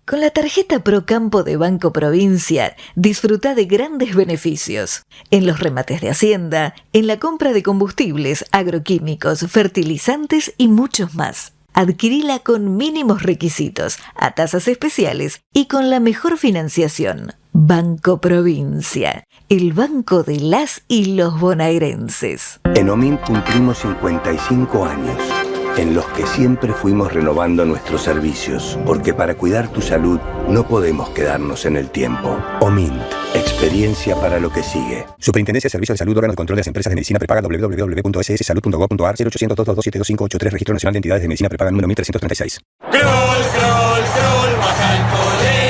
Con la tarjeta Procampo de Banco Provincia, disfruta de grandes beneficios en los remates de Hacienda, en la compra de combustibles, agroquímicos, fertilizantes y muchos más. Adquirila con mínimos requisitos, a tasas especiales y con la mejor financiación. Banco Provincia, el banco de las y los bonaerenses. En OMINT cumplimos 55 años, en los que siempre fuimos renovando nuestros servicios, porque para cuidar tu salud no podemos quedarnos en el tiempo. OMINT, experiencia para lo que sigue. Superintendencia de Servicios de Salud, órgano de control de las empresas de medicina prepaga, www.sssalud.gov.ar, 0800-222-72583, Registro Nacional de Entidades de Medicina Prepaga, número 1336. Baja el colesterol.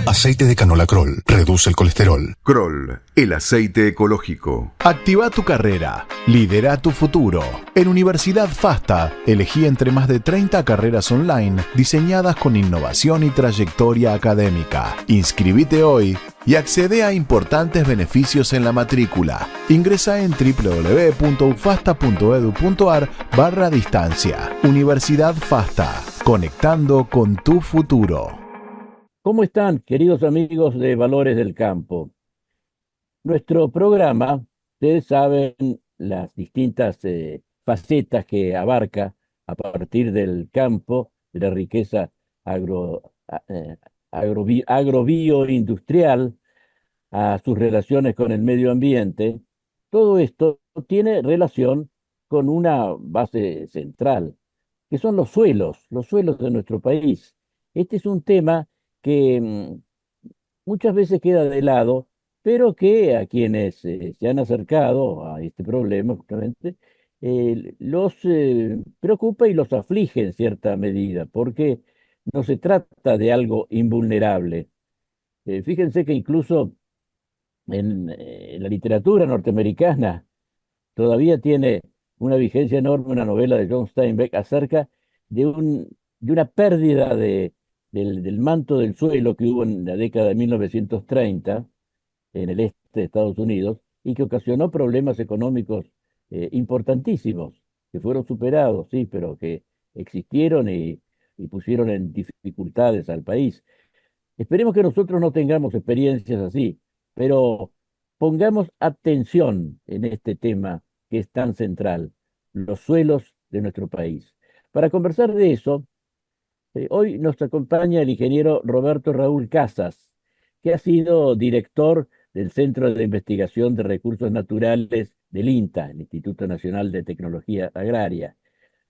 Aceite de canola Kroll reduce el colesterol. Kroll, el aceite ecológico. Activa tu carrera. Lidera tu futuro. En Universidad FASTA, elegí entre más de 30 carreras online diseñadas con innovación y trayectoria académica. Inscribite hoy y accede a importantes beneficios en la matrícula. Ingresa en www.ufasta.edu.ar/distancia. Universidad FASTA, conectando con tu futuro. ¿Cómo están, queridos amigos de Valores del Campo? Nuestro programa, ustedes saben las distintas facetas que abarca a partir del campo, de la riqueza agrobioindustrial, a sus relaciones con el medio ambiente. Todo esto tiene relación con una base central, que son los suelos de nuestro país. Este es un tema que muchas veces queda de lado, pero que a quienes se han acercado a este problema justamente los preocupa y los aflige en cierta medida, porque no se trata de algo invulnerable. Fíjense que incluso en la literatura norteamericana todavía tiene una vigencia enorme una novela de John Steinbeck acerca de una pérdida del manto del suelo que hubo en la década de 1930 en el este de Estados Unidos y que ocasionó problemas económicos importantísimos, que fueron superados, sí, pero que existieron y pusieron en dificultades al país. Esperemos que nosotros no tengamos experiencias así, pero pongamos atención en este tema que es tan central, los suelos de nuestro país. Para conversar de eso, hoy nos acompaña el ingeniero Roberto Raúl Casas, que ha sido director del Centro de Investigación de Recursos Naturales del INTA, el Instituto Nacional de Tecnología Agraria.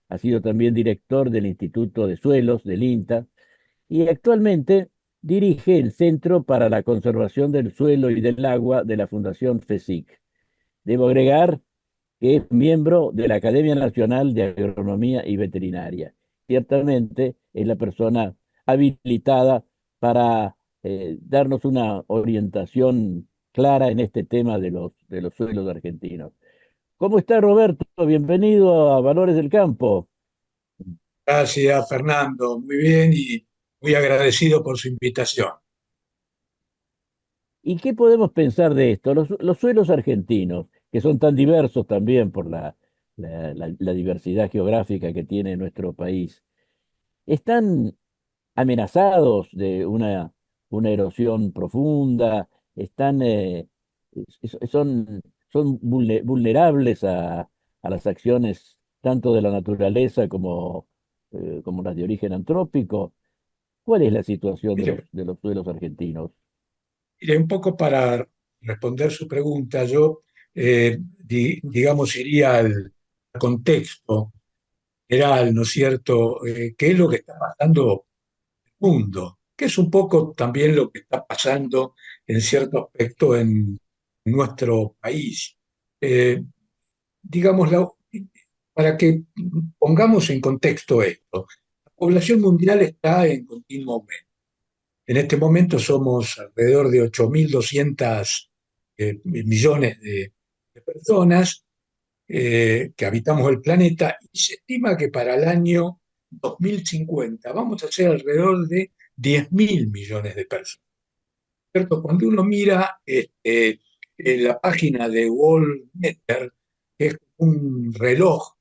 Ha sido también director del Instituto de Suelos del INTA y actualmente dirige el Centro para la Conservación del Suelo y del Agua de la Fundación FESIC. Debo agregar que es miembro de la Academia Nacional de Agronomía y Veterinaria. Ciertamente es la persona habilitada para darnos una orientación clara en este tema de los suelos argentinos. ¿Cómo está, Roberto? Bienvenido a Valores del Campo. Gracias, Fernando. Muy bien y muy agradecido por su invitación. ¿Y qué podemos pensar de esto? Los suelos argentinos, que son tan diversos también por la diversidad geográfica que tiene nuestro país, ¿están amenazados de una erosión profunda? ¿Son vulnerables a las acciones tanto de la naturaleza como las de origen antrópico? ¿Cuál es la situación de los suelos argentinos? Mire, un poco para responder su pregunta, yo, digamos, iría al contexto general, ¿no es cierto? ¿Qué es lo que está pasando en el mundo? ¿Qué es un poco también lo que está pasando en cierto aspecto en nuestro país? Eh, digamos, para que pongamos en contexto esto, la población mundial está en continuo aumento. En este momento somos alrededor de 8.200 millones de personas que habitamos el planeta y se estima que para el año 2050 vamos a ser alrededor de 10.000 millones de personas. ¿Cierto? Cuando uno mira la página de World Meter, que es un reloj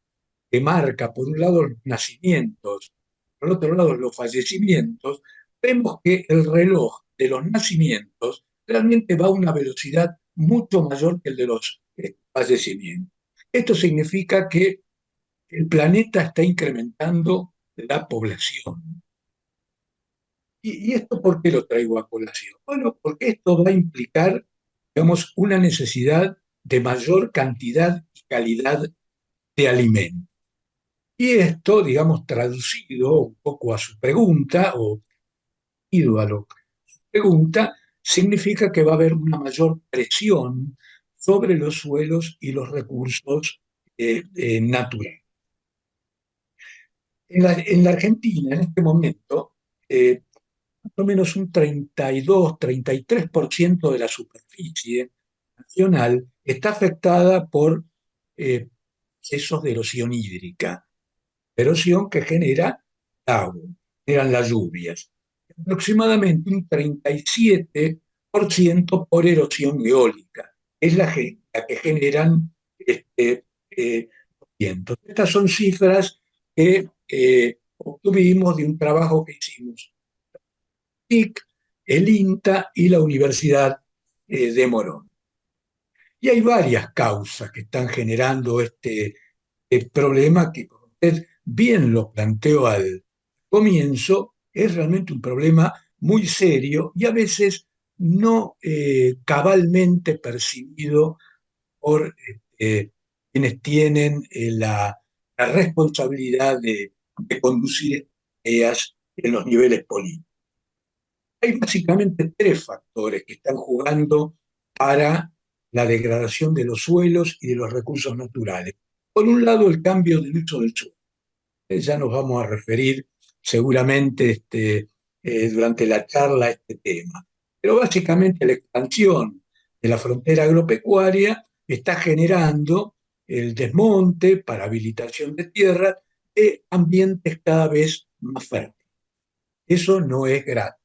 que marca por un lado los nacimientos, por otro lado los fallecimientos, vemos que el reloj de los nacimientos realmente va a una velocidad mucho mayor que el de los fallecimientos. Esto significa que el planeta está incrementando la población. ¿Y esto por qué lo traigo a colación? Bueno, porque esto va a implicar, digamos, una necesidad de mayor cantidad y calidad de alimentos. Y esto, digamos, traducido un poco a su pregunta, o ido a lo que pregunta, significa que va a haber una mayor presión sobre los suelos y los recursos naturales. En la Argentina, en este momento, más o menos un 32-33% de la superficie nacional está afectada por excesos de erosión hídrica, erosión que genera agua, generan las lluvias. Aproximadamente un 37% por erosión eólica, es la que generan vientos. Estas son cifras que obtuvimos de un trabajo que hicimos TIC, el INTA y la Universidad de Morón. Y hay varias causas que están generando este problema que, como usted bien lo planteó al comienzo, es realmente un problema muy serio y a veces no cabalmente percibido por quienes tienen la responsabilidad de conducir ideas en los niveles políticos. Hay básicamente tres factores que están jugando para la degradación de los suelos y de los recursos naturales. Por un lado, el cambio del uso del suelo. Ya nos vamos a referir seguramente durante la charla a este tema. Pero básicamente la expansión de la frontera agropecuaria está generando el desmonte para habilitación de tierras de ambientes cada vez más fértiles. Eso no es gratis.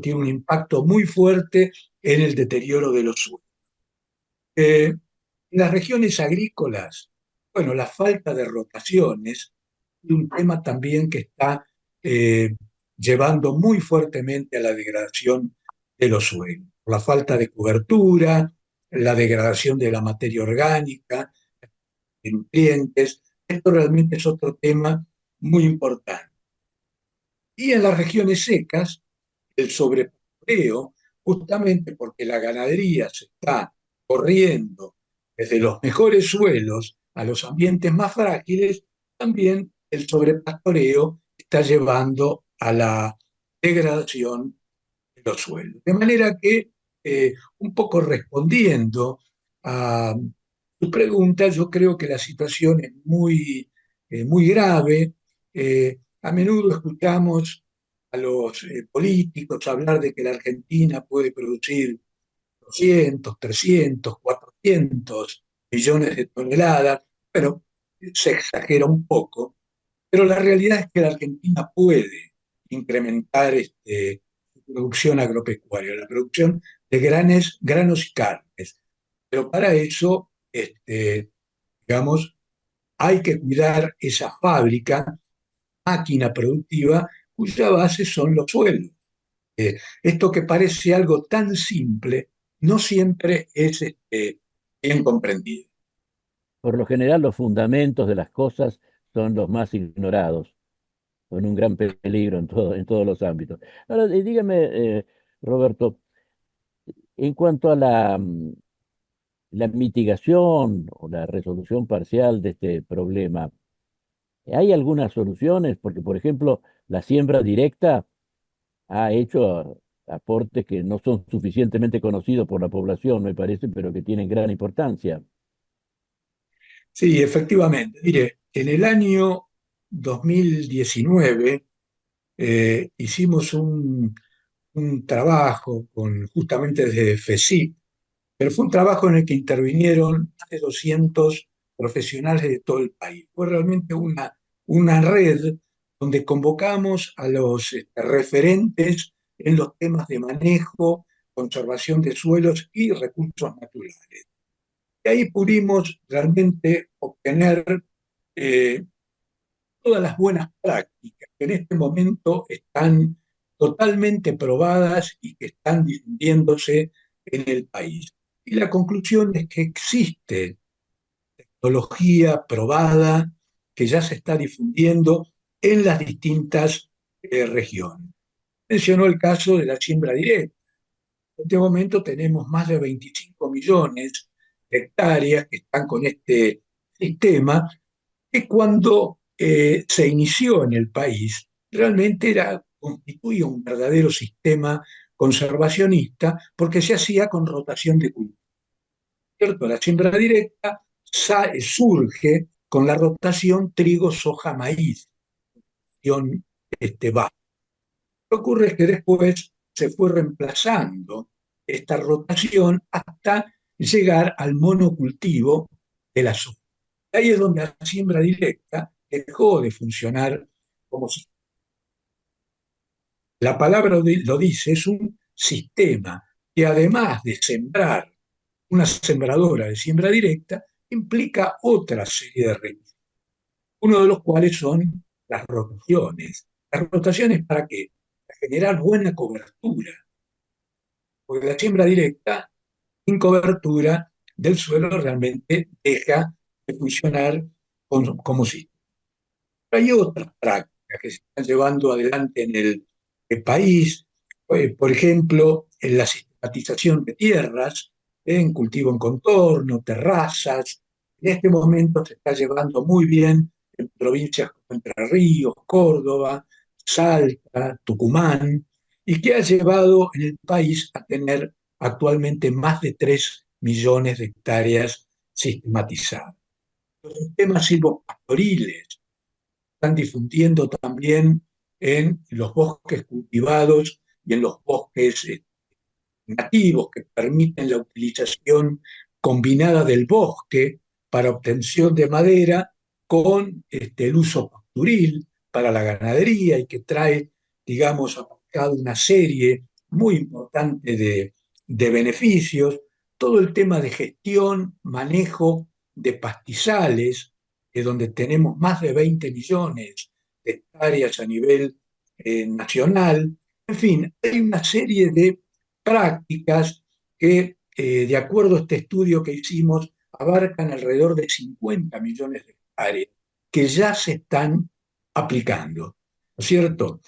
Tiene un impacto muy fuerte en el deterioro de los suelos. En las regiones agrícolas, bueno, la falta de rotaciones es un tema también que está llevando muy fuertemente a la degradación de los suelos. Por la falta de cobertura, la degradación de la materia orgánica, de nutrientes. Esto realmente es otro tema muy importante. Y en las regiones secas, el sobrepastoreo, justamente porque la ganadería se está corriendo desde los mejores suelos a los ambientes más frágiles, también el sobrepastoreo está llevando a la degradación de los suelos. De manera que, un poco respondiendo a tu pregunta, yo creo que la situación es muy grave. A menudo escuchamos a los políticos hablar de que la Argentina puede producir 200, 300, 400 millones de toneladas. Bueno, se exagera un poco, pero la realidad es que la Argentina puede incrementar su producción agropecuaria, la producción de granos y carnes. Pero para eso, digamos, hay que cuidar esa fábrica, máquina productiva, cuya base son los suelos. Esto que parece algo tan simple, no siempre es bien comprendido. Por lo general, los fundamentos de las cosas son los más ignorados, con un gran peligro en todos los ámbitos. Ahora, dígame, Roberto, en cuanto a la mitigación o la resolución parcial de este problema, ¿hay algunas soluciones? Porque, por ejemplo, la siembra directa ha hecho aportes que no son suficientemente conocidos por la población, me parece, pero que tienen gran importancia. Sí, efectivamente. Mire, en el año 2019 hicimos un trabajo justamente desde FECIP, pero fue un trabajo en el que intervinieron más de 200 profesionales de todo el país. Fue realmente una red donde convocamos a los referentes en los temas de manejo, conservación de suelos y recursos naturales. Y ahí pudimos realmente obtener todas las buenas prácticas que en este momento están totalmente probadas y que están difundiéndose en el país. Y la conclusión es que existe tecnología probada que ya se está difundiendo en las distintas regiones. Mencionó el caso de la siembra directa. En este momento tenemos más de 25 millones de hectáreas que están con este sistema, que cuando se inició en el país realmente constituía un verdadero sistema conservacionista porque se hacía con rotación de cultivos. ¿Cierto? La siembra directa surge con la rotación trigo, soja, maíz, baja. Lo que ocurre es que después se fue reemplazando esta rotación hasta llegar al monocultivo de la soja. Ahí es donde la siembra directa dejó de funcionar como sistema. La palabra lo dice, es un sistema que además de sembrar una sembradora de siembra directa, implica otra serie de requisitos, uno de los cuales son las rotaciones. ¿Las rotaciones para qué? Para generar buena cobertura, porque la siembra directa, sin cobertura del suelo, realmente deja de funcionar como sistema. Hay otras prácticas que se están llevando adelante en el país, por ejemplo, en la sistematización de tierras, en cultivo en contorno, terrazas. En este momento se está llevando muy bien en provincias como Entre Ríos, Córdoba, Salta, Tucumán, y que ha llevado en el país a tener actualmente más de 3 millones de hectáreas sistematizadas. Los sistemas silvopastoriles están difundiendo también en los bosques cultivados y en los bosques nativos que permiten la utilización combinada del bosque para obtención de madera con el uso pastoril para la ganadería y que trae, digamos, aparejado una serie muy importante de beneficios. Todo el tema de gestión, manejo de pastizales, donde tenemos más de 20 millones de hectáreas a nivel nacional. En fin, hay una serie de prácticas que, de acuerdo a este estudio que hicimos, abarcan alrededor de 50 millones de hectáreas que ya se están aplicando, ¿no es cierto?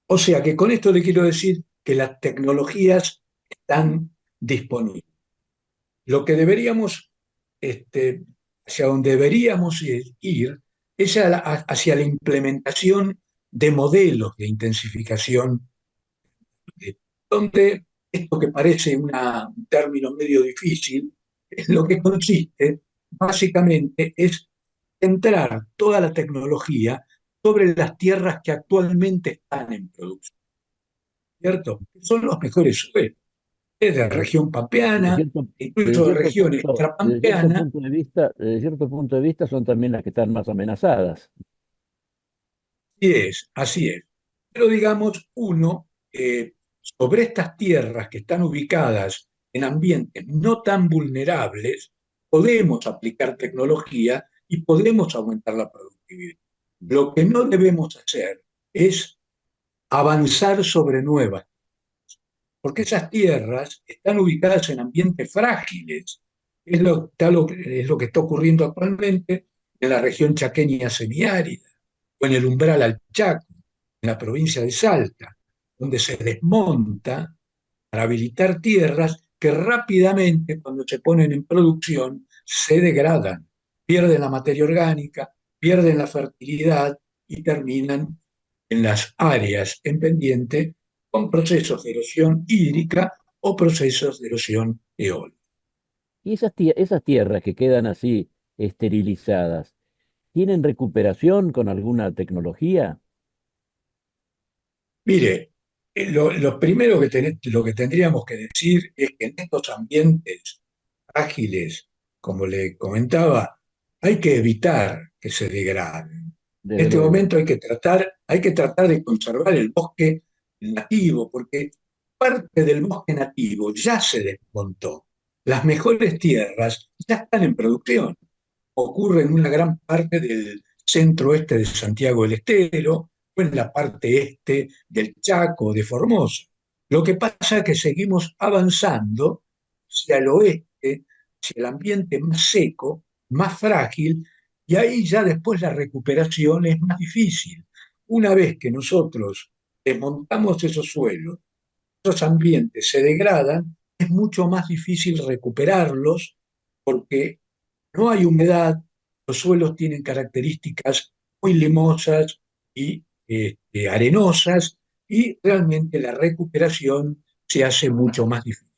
O sea que con esto le quiero decir que las tecnologías están disponibles. Lo que deberíamos, hacia donde deberíamos ir, es hacia la implementación de modelos de intensificación, donde esto que parece un término medio difícil, es lo que consiste básicamente es centrar toda la tecnología sobre las tierras que actualmente están en producción, ¿cierto? Son los mejores suelos, de la región pampeana, incluso de región extrapampeana. Desde cierto punto de vista son también las que están más amenazadas. Así es. Pero digamos, sobre estas tierras que están ubicadas en ambientes no tan vulnerables, podemos aplicar tecnología y podemos aumentar la productividad. Lo que no debemos hacer es avanzar sobre nuevas, porque esas tierras están ubicadas en ambientes frágiles. Es lo que está ocurriendo actualmente en la región chaqueña semiárida o en el umbral al Chaco, en la provincia de Salta, donde se desmonta para habilitar tierras que rápidamente, cuando se ponen en producción, se degradan, pierden la materia orgánica, pierden la fertilidad y terminan en las áreas en pendiente con procesos de erosión hídrica o procesos de erosión eólica. Y esas tierras que quedan así esterilizadas, ¿tienen recuperación con alguna tecnología? Mire, lo primero lo que tendríamos que decir es que en estos ambientes ágiles, como le comentaba, hay que evitar que se degraden. En Desde este luego. momento hay que tratar de conservar el bosque nativo, porque parte del bosque nativo ya se desmontó. Las mejores tierras ya están en producción. Ocurre en una gran parte del centro oeste de Santiago del Estero, o en la parte este del Chaco, de Formosa. Lo que pasa es que seguimos avanzando hacia el oeste, hacia el ambiente más seco, más frágil, y ahí ya después la recuperación es más difícil. Una vez que nosotros desmontamos esos suelos, esos ambientes se degradan, es mucho más difícil recuperarlos porque no hay humedad, los suelos tienen características muy limosas y arenosas, y realmente la recuperación se hace mucho más difícil.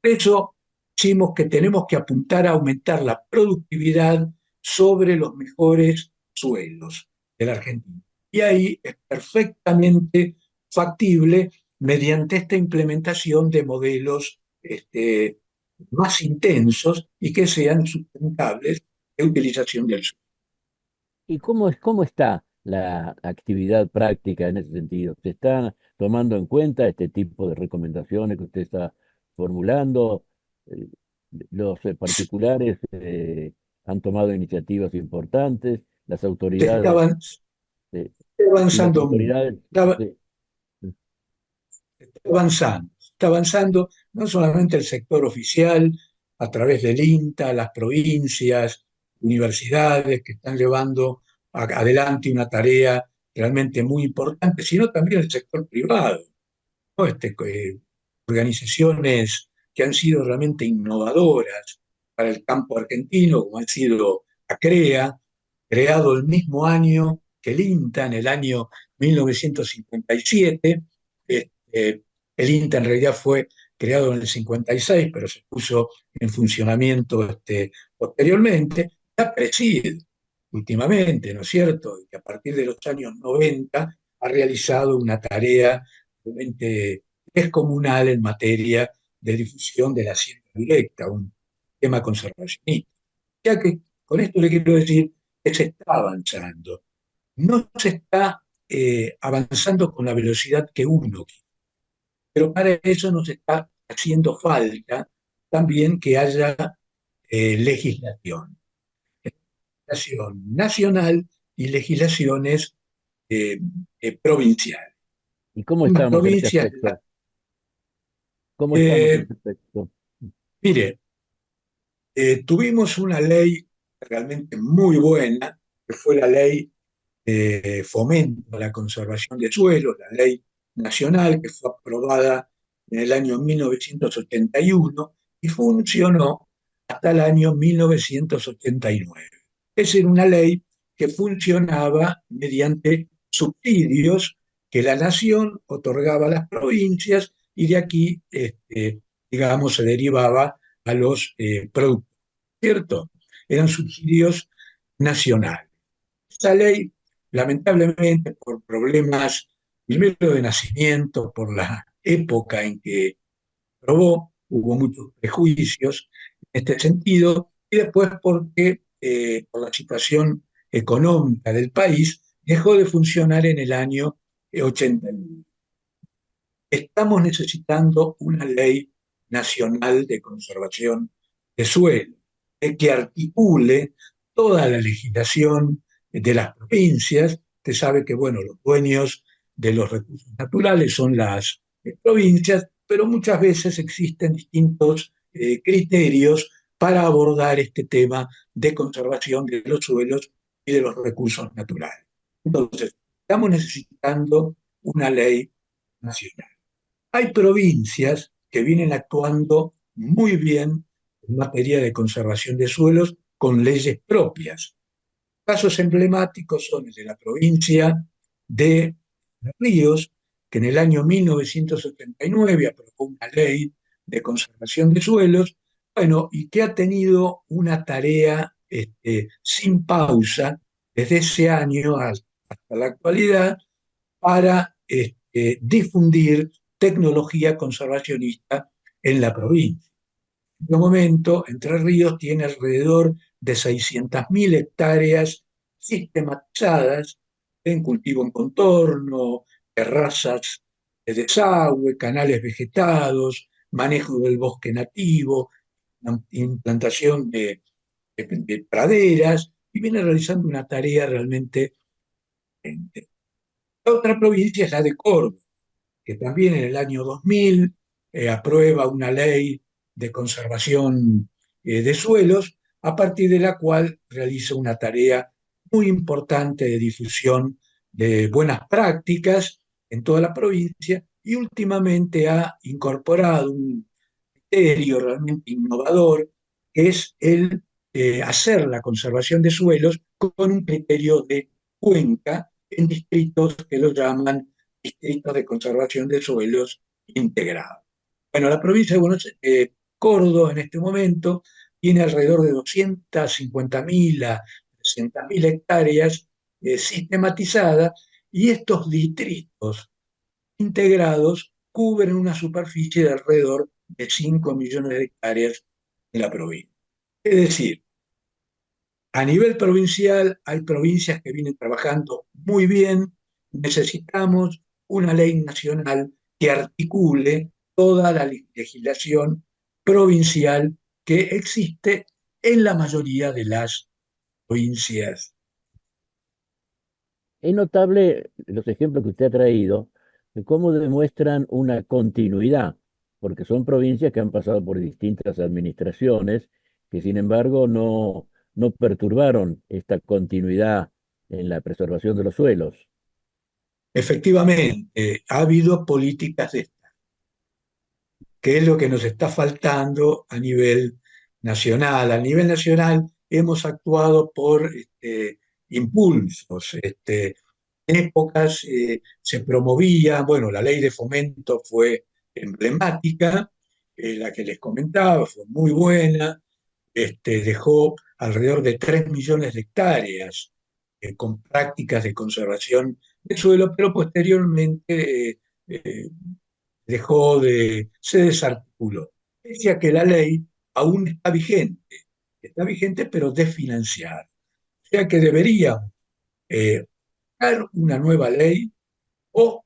Por eso decimos que tenemos que apuntar a aumentar la productividad sobre los mejores suelos de la Argentina. Y ahí es perfectamente factible mediante esta implementación de modelos más intensos y que sean sustentables de utilización del suelo. ¿Y cómo está la actividad práctica en ese sentido? ¿Se están tomando en cuenta este tipo de recomendaciones que usted está formulando? Eh, los particulares han tomado iniciativas importantes, las Se está autoridades eh, y las avanzando mucho. autoridades sí, Está avanzando no solamente el sector oficial, a través del INTA, las provincias, universidades que están llevando adelante una tarea realmente muy importante, sino también el sector privado, ¿no? Organizaciones que han sido realmente innovadoras para el campo argentino, como ha sido ACREA, creado el mismo año que el INTA, en el año 1957. El INTA en realidad fue creado en el 56, pero se puso en funcionamiento posteriormente. La PRESID, últimamente, ¿no es cierto? Y que a partir de los años 90 ha realizado una tarea realmente descomunal en materia de difusión de la ciencia directa, un tema conservacionista. Ya que con esto le quiero decir que se está avanzando. No se está avanzando con la velocidad que uno quiere, pero para eso nos está haciendo falta también que haya legislación, legislación nacional y legislaciones eh, provinciales. ¿y cómo Las estamos en ese provincias, aspecto? ¿Cómo estamos en eh, ese aspecto? mire, tuvimos una ley realmente muy buena, que fue la ley de fomento a la conservación de suelos, la ley nacional que fue aprobada en el año 1981 y funcionó hasta el año 1989. Esa era una ley que funcionaba mediante subsidios que la nación otorgaba a las provincias y de aquí, digamos, se derivaba a los productores, ¿cierto? Eran subsidios nacionales. Esta ley, lamentablemente, por problemas primero de nacimiento, por la época en que probó, hubo muchos prejuicios en este sentido, y después porque por la situación económica del país dejó de funcionar en el año 81. Estamos necesitando una ley nacional de conservación de suelo, que articule toda la legislación de las provincias. Usted sabe que, bueno, los dueños de los recursos naturales son las provincias, pero muchas veces existen distintos criterios para abordar este tema de conservación de los suelos y de los recursos naturales. Entonces, estamos necesitando una ley nacional. Hay provincias que vienen actuando muy bien en materia de conservación de suelos con leyes propias. Casos emblemáticos son el de la provincia de Ríos, que en el año 1979 aprobó una ley de conservación de suelos, bueno, y que ha tenido una tarea sin pausa desde ese año hasta la actualidad para difundir tecnología conservacionista en la provincia. En este momento, Entre Ríos tiene alrededor de 600.000 hectáreas sistematizadas en cultivo en contorno, terrazas de desagüe, canales vegetados, manejo del bosque nativo, implantación de praderas, y viene realizando una tarea realmente La otra provincia es la de Córdoba, que también en el año 2000 aprueba una ley de conservación de suelos, a partir de la cual realiza una tarea muy importante de difusión de buenas prácticas en toda la provincia y últimamente ha incorporado un criterio realmente innovador, que es el hacer la conservación de suelos con un criterio de cuenca en distritos que lo llaman distritos de conservación de suelos integrados. Bueno, la provincia de Córdoba en este momento tiene alrededor de 250.000 a 300.000 hectáreas sistematizadas, y estos distritos integrados cubren una superficie de alrededor de 5 millones de hectáreas en la provincia. Es decir, a nivel provincial hay provincias que vienen trabajando muy bien. Necesitamos una ley nacional que articule toda la legislación provincial que existe en la mayoría de las provincias. Es notable los ejemplos que usted ha traído de cómo demuestran una continuidad, porque son provincias que han pasado por distintas administraciones que sin embargo no perturbaron esta continuidad en la preservación de los suelos. Efectivamente, ha habido políticas de que es lo que nos está faltando a nivel nacional. A nivel nacional hemos actuado por impulsos. En épocas se promovía, bueno, la ley de fomento fue emblemática, la que les comentaba fue muy buena, dejó alrededor de 3 millones de hectáreas con prácticas de conservación del suelo, pero posteriormente se desarticuló. Pese a que la ley aún está vigente pero desfinanciada. O sea que deberíamos dar una nueva ley o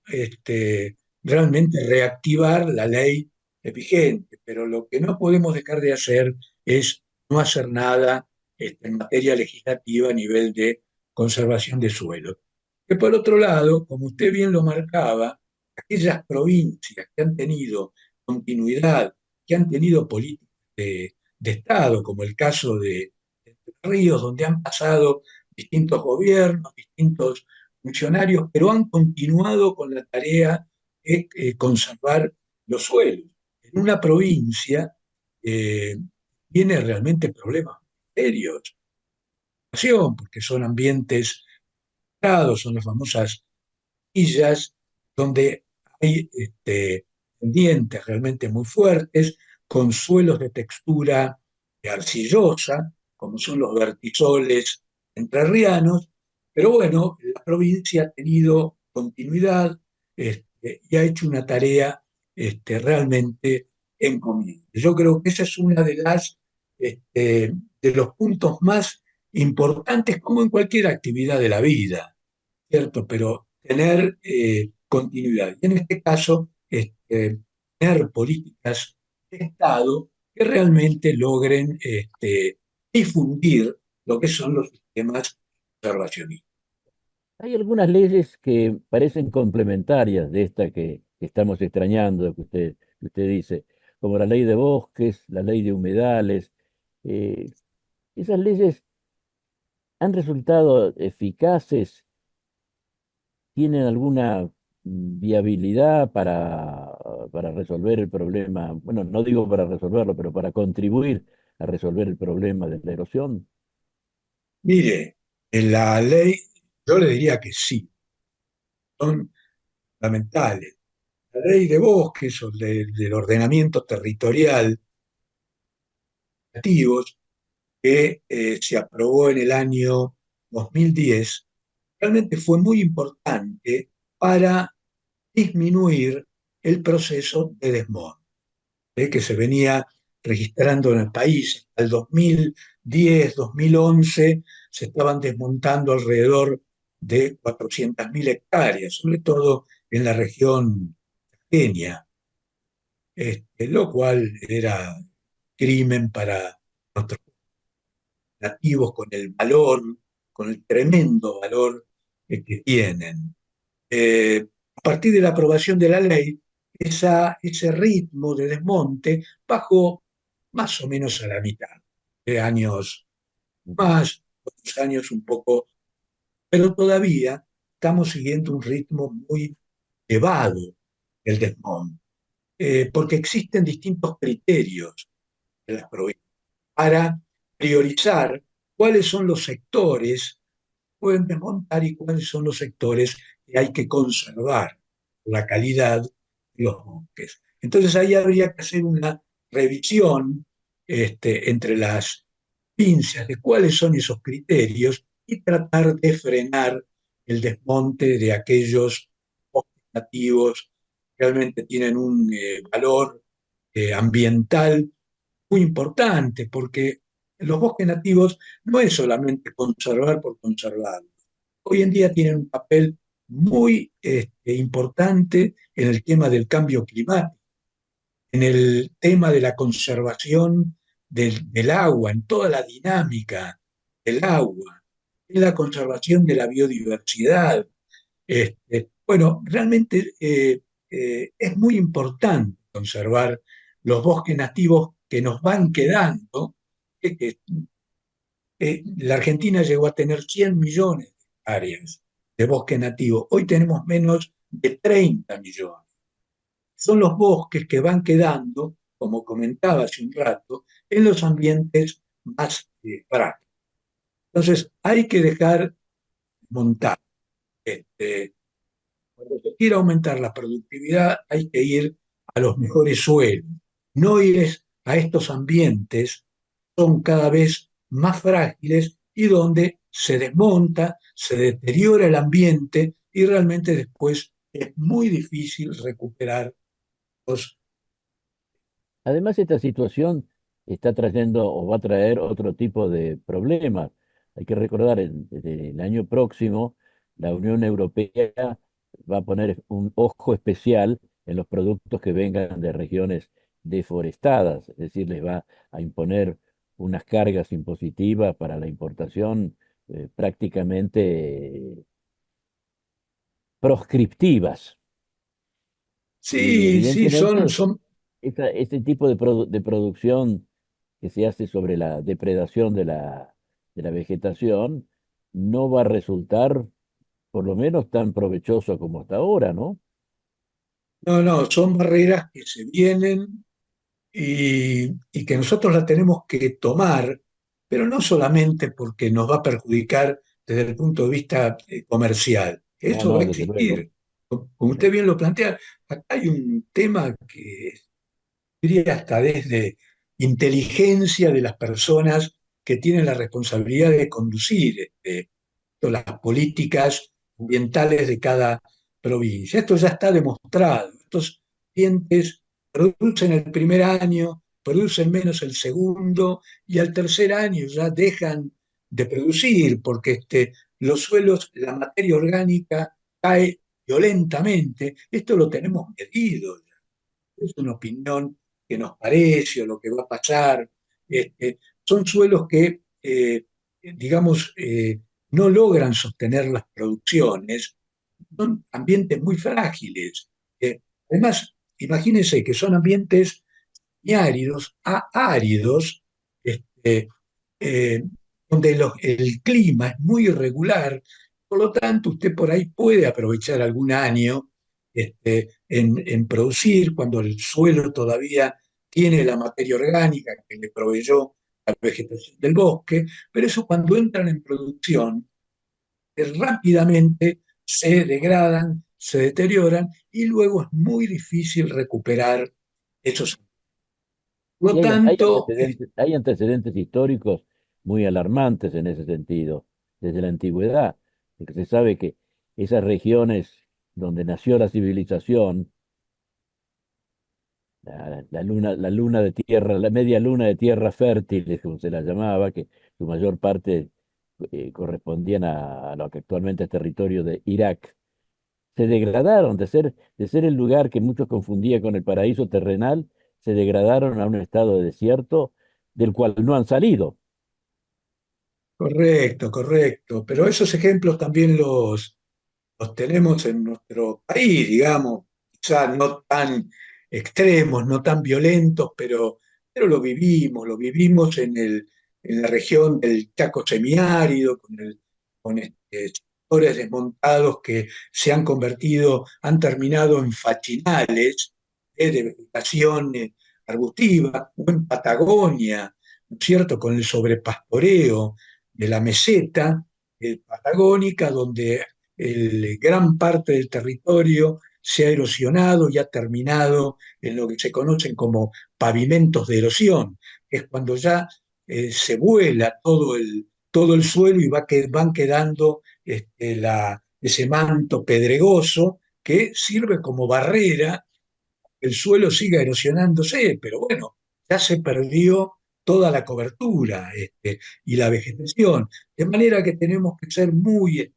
realmente reactivar la ley vigente, pero lo que no podemos dejar de hacer es no hacer nada en materia legislativa a nivel de conservación de suelo. Que por otro lado, como usted bien lo marcaba, aquellas provincias que han tenido continuidad, que han tenido políticas de Estado, como el caso de Ríos, donde han pasado distintos gobiernos, distintos funcionarios, pero han continuado con la tarea de conservar los suelos. En una provincia tiene realmente problemas serios, porque son ambientes, son las famosas villas, donde hay pendientes realmente muy fuertes, con suelos de textura arcillosa, como son los vertisoles entrerrianos, pero bueno, la provincia ha tenido continuidad y ha hecho una tarea realmente encomiable. Yo creo que esa es una de los puntos más importantes, como en cualquier actividad de la vida, ¿cierto? Pero tener continuidad. Y en este caso, tener políticas de Estado que realmente logren difundir lo que son los sistemas conservacionistas. Hay algunas leyes que parecen complementarias de esta que estamos extrañando, que usted dice, como la ley de bosques, la ley de humedales. Eh, Esas leyes han resultado eficaces, tienen alguna viabilidad para resolver el problema. Bueno, no digo para resolverlo, pero para contribuir a resolver el problema de la erosión. Mire, en la ley, yo le diría que sí, son fundamentales. La ley de bosques o del ordenamiento territorial nativos, que se aprobó en el año 2010, realmente fue muy importante para disminuir el proceso de desmonte que se venía registrando en el país. Al 2010, 2011 se estaban desmontando alrededor de 400.000 hectáreas, sobre todo en la región Kenia, lo cual era crimen para nuestros nativos con el valor, con el tremendo valor que tienen. A partir de la aprobación de la ley, ese ritmo de desmonte bajó más o menos a la mitad, de años más, otros años un poco, pero todavía estamos siguiendo un ritmo muy elevado del desmonte, porque existen distintos criterios en las provincias para priorizar cuáles son los sectores que pueden desmontar y cuáles son los sectores que hay que conservar la calidad de los bosques. Entonces ahí habría que hacer una revisión entre las pincias de cuáles son esos criterios y tratar de frenar el desmonte de aquellos bosques nativos que realmente tienen un valor ambiental muy importante, porque los bosques nativos no es solamente conservar por conservar. Hoy en día tienen un papel muy importante en el tema del cambio climático, en el tema de la conservación del agua, en toda la dinámica del agua, en la conservación de la biodiversidad. Bueno, realmente es muy importante conservar los bosques nativos que nos van quedando. La Argentina llegó a tener 100 millones de hectáreas de bosque nativo. Hoy tenemos menos de 30 millones. Son los bosques que van quedando, como comentaba hace un rato, en los ambientes más frágiles. Entonces, hay que dejar montar. Este, Cuando se quiere aumentar la productividad, hay que ir a los mejores suelos, no ir a estos ambientes que son cada vez más frágiles y donde se desmonta, se deteriora el ambiente y realmente después es muy difícil recuperar los... Además, esta situación está trayendo o va a traer otro tipo de problemas. Hay que recordar, desde el año próximo, la Unión Europea va a poner un ojo especial en los productos que vengan de regiones deforestadas, es decir, les va a imponer unas cargas impositivas para la importación prácticamente proscriptivas. Y Sí, sí, evidentemente, son este tipo de producción que se hace sobre la depredación de la vegetación no va a resultar, por lo menos, tan provechoso como hasta ahora, ¿no? no, no, son barreras que se vienen y que nosotros la tenemos que tomar, pero no solamente porque nos va a perjudicar desde el punto de vista comercial. No, Eso va a no, desde luego. existir. Como usted bien lo plantea, acá hay un tema que diría hasta desde inteligencia de las personas que tienen la responsabilidad de conducir las políticas ambientales de cada provincia. Esto ya está demostrado. Estos dientes producen el primer año, producen menos el segundo y al tercer año ya dejan de producir porque los suelos, la materia orgánica cae violentamente. Esto lo tenemos medido. Es una opinión que nos parece o lo que va a pasar. Son suelos que, digamos, no logran sostener las producciones, son ambientes muy frágiles. Además, imagínense que son ambientes áridos a áridos, este, eh, donde el clima es muy irregular, por lo tanto usted por ahí puede aprovechar algún año en producir cuando el suelo todavía tiene la materia orgánica que le proveyó la vegetación del bosque, pero eso cuando entran en producción rápidamente se degradan, se deterioran y luego es muy difícil recuperar esos. Por Y lo tanto, hay antecedentes históricos muy alarmantes en ese sentido, desde la antigüedad, porque se sabe que esas regiones donde nació la civilización, la luna de tierra, la media luna de tierra fértil, como se la llamaba, que su mayor parte correspondían a lo que actualmente es territorio de Irak, se degradaron de ser el lugar que muchos confundían con el paraíso terrenal, se degradaron a un estado de desierto del cual no han salido. correcto, correcto, pero esos ejemplos también los tenemos en nuestro país, digamos, quizás no tan extremos, no tan violentos, pero lo vivimos en la región del Chaco semiárido, con sectores desmontados que se han convertido, han terminado en fachinales de vegetación arbustiva, o en Patagonia, ¿no es cierto?, con el sobrepastoreo de la meseta patagónica, donde gran parte del territorio se ha erosionado y ha terminado en lo que se conocen como pavimentos de erosión, que es cuando ya se vuela todo el suelo y van quedando ese manto pedregoso que sirve como barrera. El suelo sigue erosionándose, pero bueno, ya se perdió toda la cobertura y la vegetación, de manera que tenemos que ser muy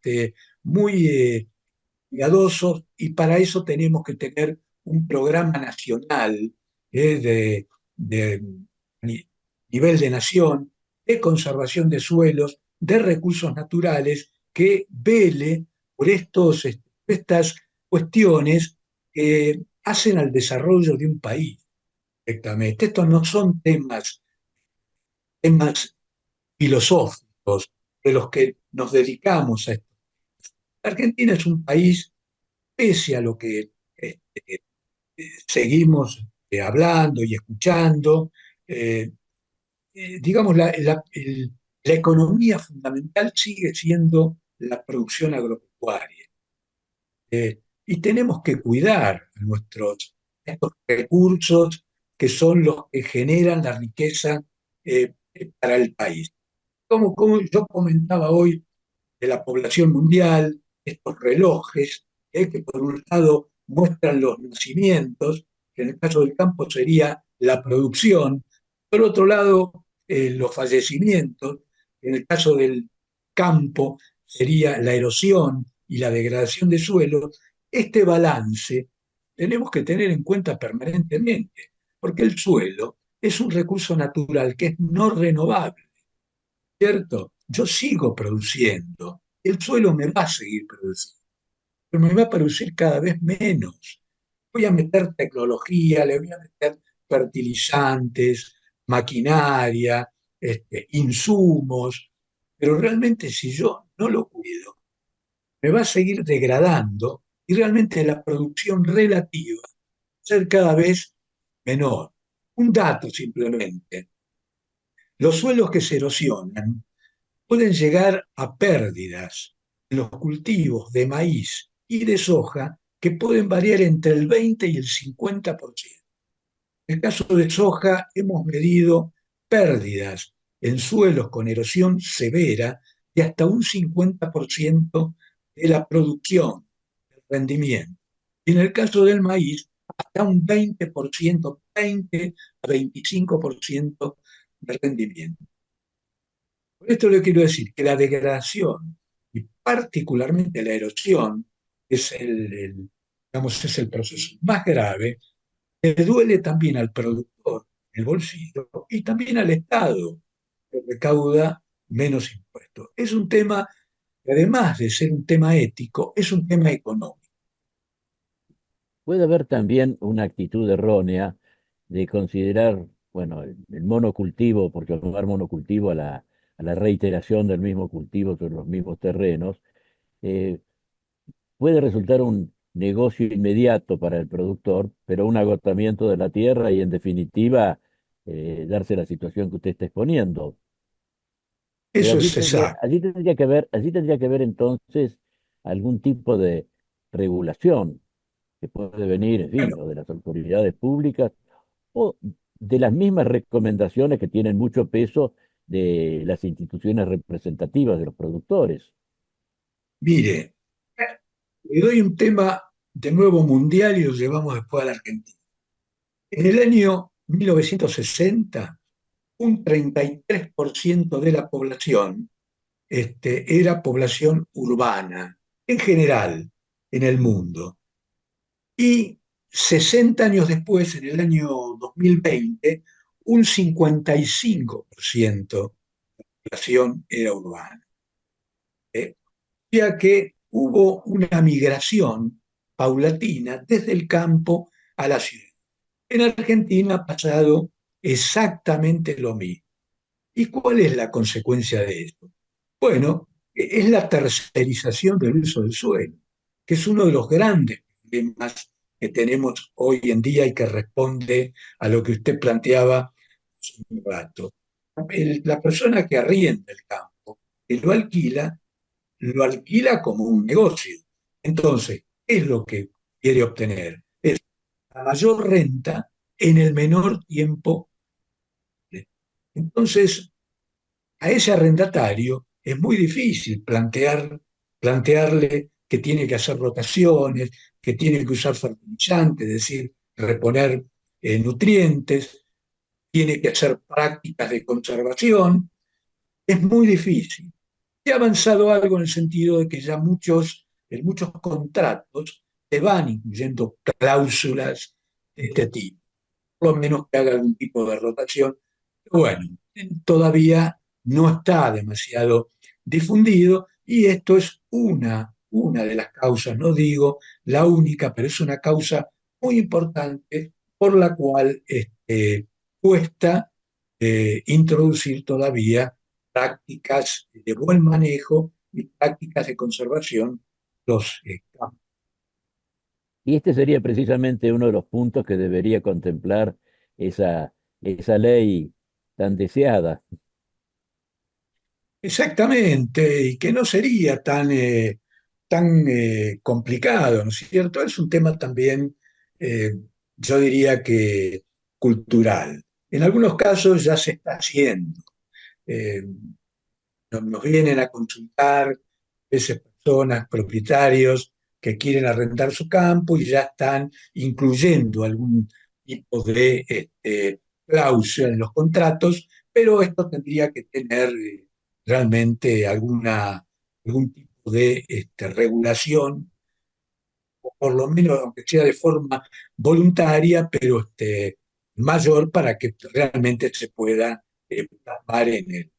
cuidadosos, y para eso tenemos que tener un programa nacional de nivel de nación, de conservación de suelos, de recursos naturales, que vele por estas cuestiones que hacen al desarrollo de un país directamente. Estos no son temas filosóficos de los que nos dedicamos a esto. Argentina es un país, pese a lo que seguimos hablando y escuchando, eh, digamos, la economía fundamental sigue siendo la producción agropecuaria. Y tenemos que cuidar estos recursos que son los que generan la riqueza para el país. Como yo comentaba hoy de la población mundial, estos relojes, que por un lado muestran los nacimientos, que en el caso del campo sería la producción, por otro lado los fallecimientos, que en el caso del campo sería la erosión y la degradación de suelo. Este balance tenemos que tener en cuenta permanentemente, porque el suelo es un recurso natural que es no renovable, ¿cierto? Yo sigo produciendo, el suelo me va a seguir produciendo, pero me va a producir cada vez menos. Voy a meter tecnología, le voy a meter fertilizantes, maquinaria, insumos, pero realmente si yo no lo cuido, me va a seguir degradando y realmente la producción relativa va a ser cada vez menor. Un dato simplemente, los suelos que se erosionan pueden llegar a pérdidas en los cultivos de maíz y de soja que pueden variar entre el 20 y el 50%. En el caso de soja hemos medido pérdidas en suelos con erosión severa de hasta un 50% de la producción, del rendimiento. Y en el caso del maíz, hasta un 20%, 20 a 25% de rendimiento. Por esto le quiero decir que la degradación, y particularmente la erosión, es digamos, es el proceso más grave, le duele también al productor, el bolsillo, y también al Estado, que recauda menos impuestos. Es un tema que, además de ser un tema ético, es un tema económico. Puede haber también una actitud errónea de considerar, bueno, el monocultivo, por llamar monocultivo a la reiteración del mismo cultivo sobre los mismos terrenos, eh, puede resultar un negocio inmediato para el productor, pero un agotamiento de la tierra y en definitiva darse la situación que usted está exponiendo. Pero Eso es exacto. allí tendría que ver entonces algún tipo de regulación que puede venir, en fin, Bueno, o de las autoridades públicas o de las mismas recomendaciones que tienen mucho peso de las instituciones representativas de los productores. mire, le doy un tema de nuevo mundial y lo llevamos después a la Argentina. En el año 1960, un 33% de la población era población urbana, en general, en el mundo. Y 60 años después, en el año 2020, un 55% de la población era urbana. Ya que hubo una migración paulatina desde el campo a la ciudad. En Argentina ha pasado exactamente lo mismo. ¿Y cuál es la consecuencia de esto? Bueno, es la tercerización del uso del suelo, que es uno de los grandes problemas que tenemos hoy en día y que responde a lo que usted planteaba hace un rato. La persona que arrienda el campo, que lo alquila como un negocio. Entonces, ¿qué es lo que quiere obtener? Es la mayor renta en el menor tiempo. Entonces, a ese arrendatario es muy difícil plantearle que tiene que hacer rotaciones, que tiene que usar fertilizantes, es decir, reponer nutrientes, tiene que hacer prácticas de conservación. Es muy difícil. Se ha avanzado algo en el sentido de que ya en muchos contratos se van incluyendo cláusulas de este tipo, por lo menos que haga algún tipo de rotación. Pero bueno, todavía no está demasiado difundido y esto es una de las causas, no digo la única, pero es una causa muy importante por la cual cuesta introducir todavía prácticas de buen manejo y prácticas de conservación los campos. Y este sería precisamente uno de los puntos que debería contemplar esa ley tan deseada. Exactamente, y que no sería tan complicado, ¿no es cierto? Es un tema también, eh, yo diría que cultural. En algunos casos ya se está haciendo. Eh, nos vienen a consultar a veces personas, propietarios que quieren arrendar su campo y ya están incluyendo algún tipo de cláusula en los contratos, pero esto tendría que tener realmente algún tipo de regulación, o por lo menos aunque sea de forma voluntaria, pero mayor para que realmente se pueda plasmar en el.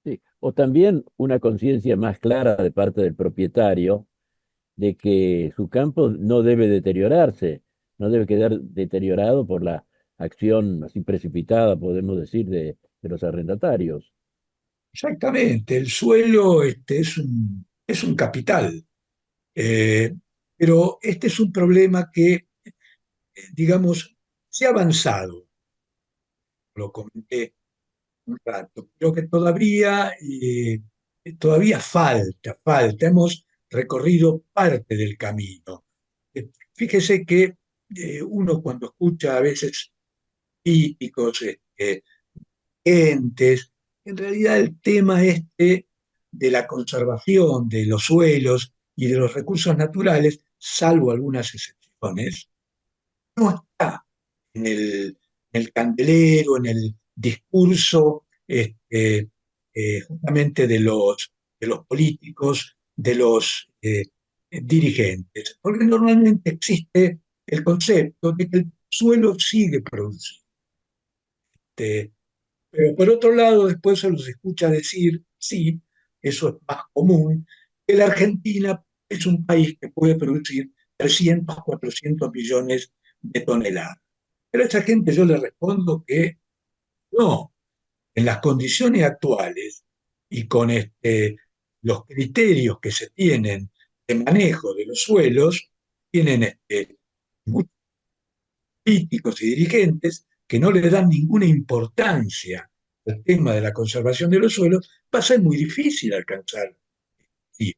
Sí. O también una conciencia más clara de parte del propietario de que su campo no debe deteriorarse, no debe quedar deteriorado por la acción así precipitada, podemos decir, de los arrendatarios. Exactamente, el suelo es un capital, eh, pero este es un problema que, digamos, se ha avanzado, lo comenté un rato, pero que todavía falta. Hemos recorrido parte del camino. Fíjese que uno cuando escucha a veces políticos, entes. En realidad el tema de la conservación de los suelos y de los recursos naturales, salvo algunas excepciones, no está en el candelero, en el discurso justamente de los políticos, de los dirigentes, porque normalmente existe el concepto de que el suelo sigue produciendo. Pero por otro lado, después se los escucha decir, sí, eso es más común, que la Argentina es un país que puede producir 300, 400 millones de toneladas. Pero a esa gente yo le respondo que no, en las condiciones actuales y con los criterios que se tienen de manejo de los suelos, tienen muchos políticos y dirigentes que no le dan ninguna importancia al tema de la conservación de los suelos, va a ser muy difícil alcanzar. Y,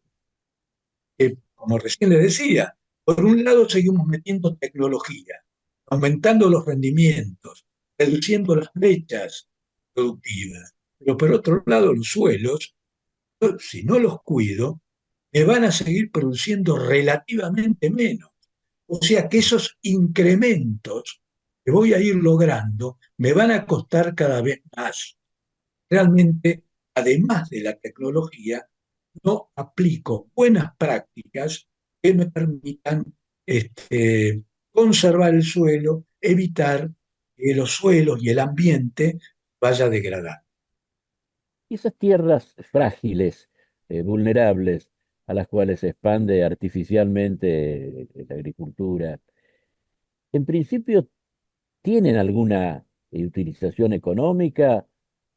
como recién le decía, por un lado seguimos metiendo tecnología, aumentando los rendimientos, reduciendo las brechas productivas, pero por otro lado los suelos, si no los cuido, me van a seguir produciendo relativamente menos. O sea que esos incrementos que voy a ir logrando me van a costar cada vez más. Realmente, además de la tecnología, no aplico buenas prácticas que me permitan conservar el suelo, evitar que los suelos y el ambiente vaya degradando. Y esas tierras frágiles, vulnerables a las cuales se expande artificialmente la agricultura, en principio tienen alguna utilización económica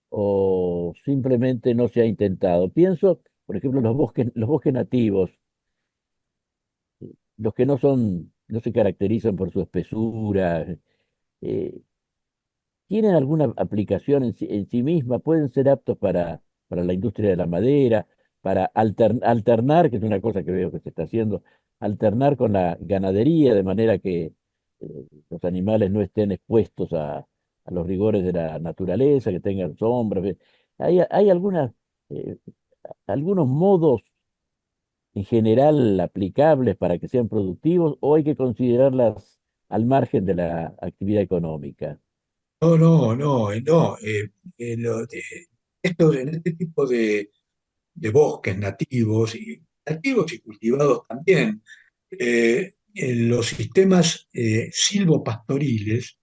o simplemente no se ha intentado. Pienso, por ejemplo, los bosques nativos, los que no se caracterizan por su espesura, eh, tienen alguna aplicación en sí misma, pueden ser aptos para la industria de la madera, para alternar, que es una cosa que veo que se está haciendo, alternar con la ganadería de manera que los animales no estén expuestos a los rigores de la naturaleza, que tengan sombra. Hay eh, algunos modos en general aplicables para que sean productivos o hay que considerarlas al margen de la actividad económica. No, no, no, no. En este tipo de bosques nativos y cultivados también, en los sistemas silvopastoriles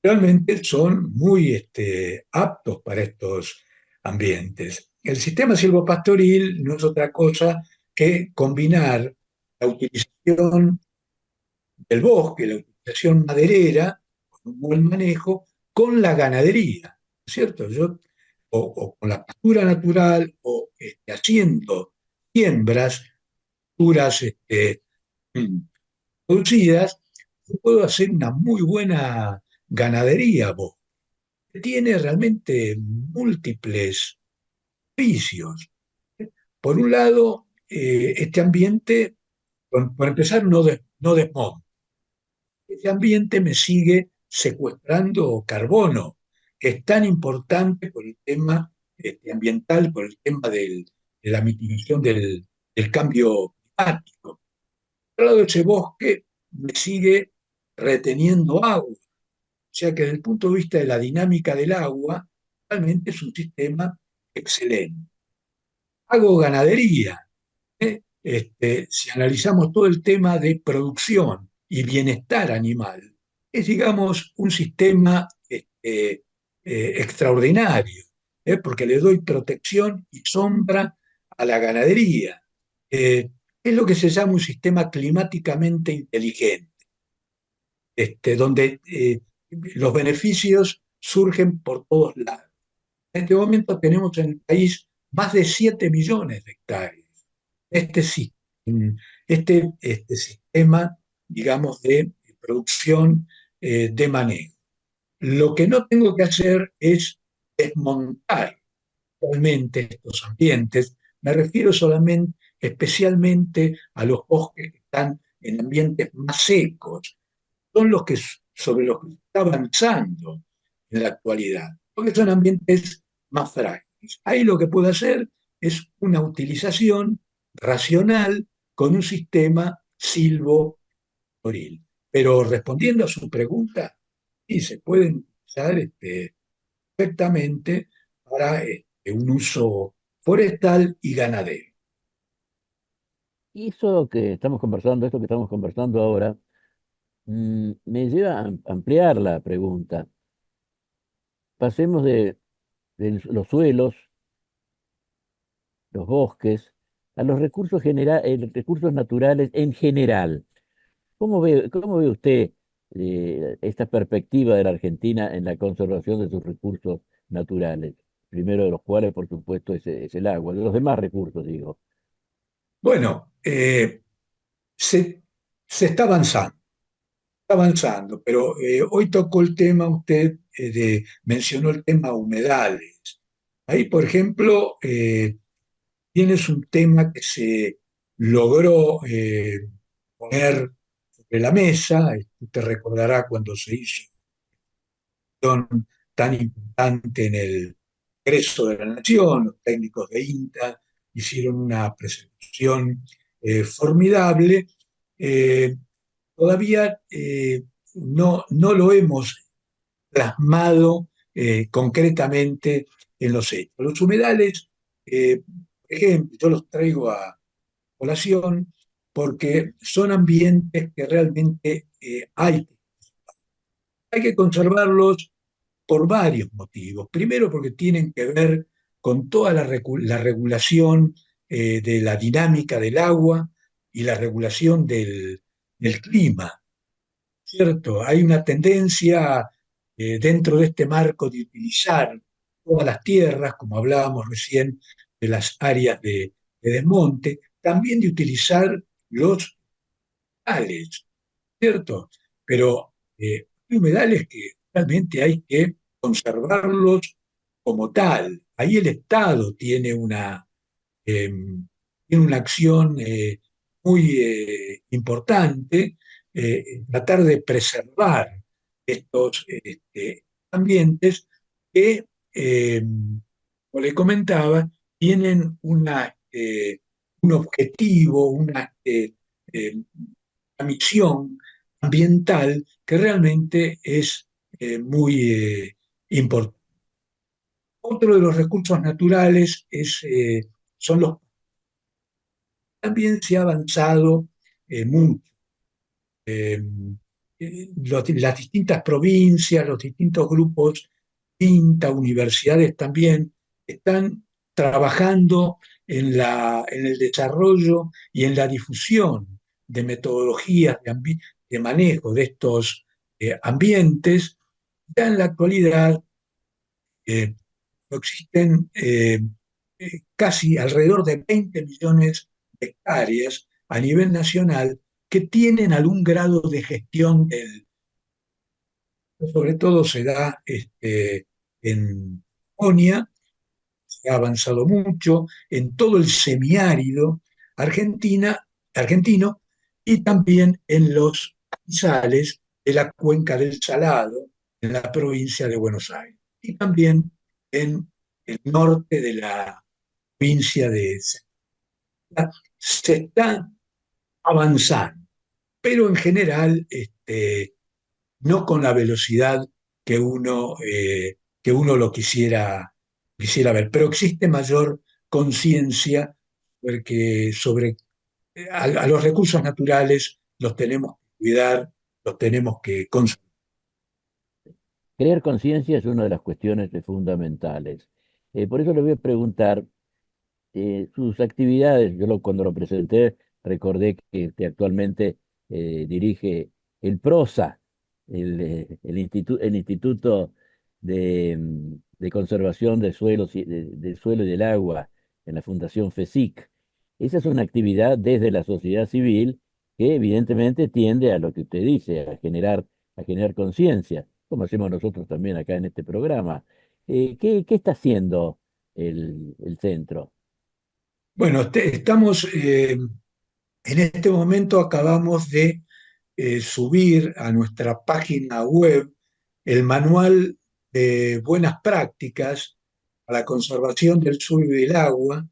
realmente son muy aptos para estos ambientes. El sistema silvopastoril no es otra cosa que combinar la utilización del bosque, la utilización maderera, con un buen manejo, con la ganadería, ¿no es cierto? O con la pastura natural, o haciendo siembras, pasturas mm, producidas, yo puedo hacer una muy buena ganadería, vos. Tiene realmente múltiples vicios. Por un lado, este ambiente, por empezar, no desmonta. Ese ambiente me sigue secuestrando carbono, que es tan importante por el tema ambiental, por el tema de la mitigación del cambio climático. Por otro lado, ese bosque me sigue reteniendo agua, o sea que desde el punto de vista de la dinámica del agua, realmente es un sistema excelente. Hago ganadería. Si analizamos todo el tema de producción y bienestar animal, es, digamos, un sistema extraordinario, porque le doy protección y sombra a la ganadería. Es lo que se llama un sistema climáticamente inteligente, donde los beneficios surgen por todos lados. En este momento tenemos en el país más de 7 millones de hectáreas. Este sí, este sistema, digamos, de producción de manejo. Lo que no tengo que hacer es desmontar realmente estos ambientes. Me refiero solamente, especialmente a los bosques que están en ambientes más secos. Son los que, sobre los que se está avanzando en la actualidad, porque son ambientes más frágiles. Ahí lo que puedo hacer es una utilización racional con un sistema silvo Oril. Pero respondiendo a su pregunta, sí, se pueden utilizar perfectamente para un uso forestal y ganadero. Y esto que estamos conversando ahora, me lleva a ampliar la pregunta. Pasemos de los suelos, los bosques, a los recursos naturales en general. Cómo ve usted esta perspectiva de la Argentina en la conservación de sus recursos naturales? Primero de los cuales, por supuesto, es el agua, de los demás recursos, digo. Bueno, se, se está avanzando, pero hoy tocó el tema, usted mencionó el tema humedales. Ahí, por ejemplo, tienes un tema que se logró poner sobre la mesa. Usted te recordará cuando se hizo tan importante en el Congreso de la Nación, los técnicos de INTA hicieron una presentación formidable. Eh, Todavía no lo hemos plasmado concretamente en los hechos. Los humedales, por ejemplo, yo los traigo a colación porque son ambientes que realmente hay que conservarlos por varios motivos. Primero, porque tienen que ver con toda la regulación de la dinámica del agua y la regulación del clima, ¿cierto? Hay una tendencia dentro de este marco de utilizar todas las tierras, como hablábamos recién de las áreas de desmonte, también de utilizar los humedales, ¿cierto? Pero hay humedales que realmente hay que conservarlos como tal. Ahí el Estado eh, tiene una acción muy importante, tratar de preservar estos ambientes que, como le comentaba, tienen un objetivo, eh, una misión ambiental que realmente es muy importante. Otro de los recursos naturales son los. También se ha avanzado mucho. Eh, las distintas provincias, los distintos grupos, INTA, universidades también, están trabajando en el desarrollo y en la difusión de metodologías de manejo de estos ambientes. Ya en la actualidad eh, existen casi alrededor de 20 millones de hectáreas a nivel nacional que tienen algún grado de gestión sobre todo se da en Patagonia, se ha avanzado mucho, en todo el semiárido argentino y también en los sales de la cuenca del Salado, en la provincia de Buenos Aires, y también en el norte de la provincia de Salta. Se está avanzando, pero en general no con la velocidad que uno lo quisiera ver. Pero existe mayor conciencia sobre a los recursos naturales los tenemos que cuidar, los tenemos que conservar. Crear conciencia es una de las cuestiones fundamentales. Por eso le voy a preguntar sus actividades. Cuando lo presenté recordé que usted actualmente dirige el PROSA, el Instituto de Conservación de Suelos del Suelo y del Agua en la Fundación FESIC. Esa es una actividad desde la sociedad civil que evidentemente tiende a lo que usted dice, a generar conciencia, como hacemos nosotros también acá en este programa. ¿Qué está haciendo el centro? Bueno, estamos en este momento acabamos de subir a nuestra página web el manual de buenas prácticas a la conservación del suelo y del agua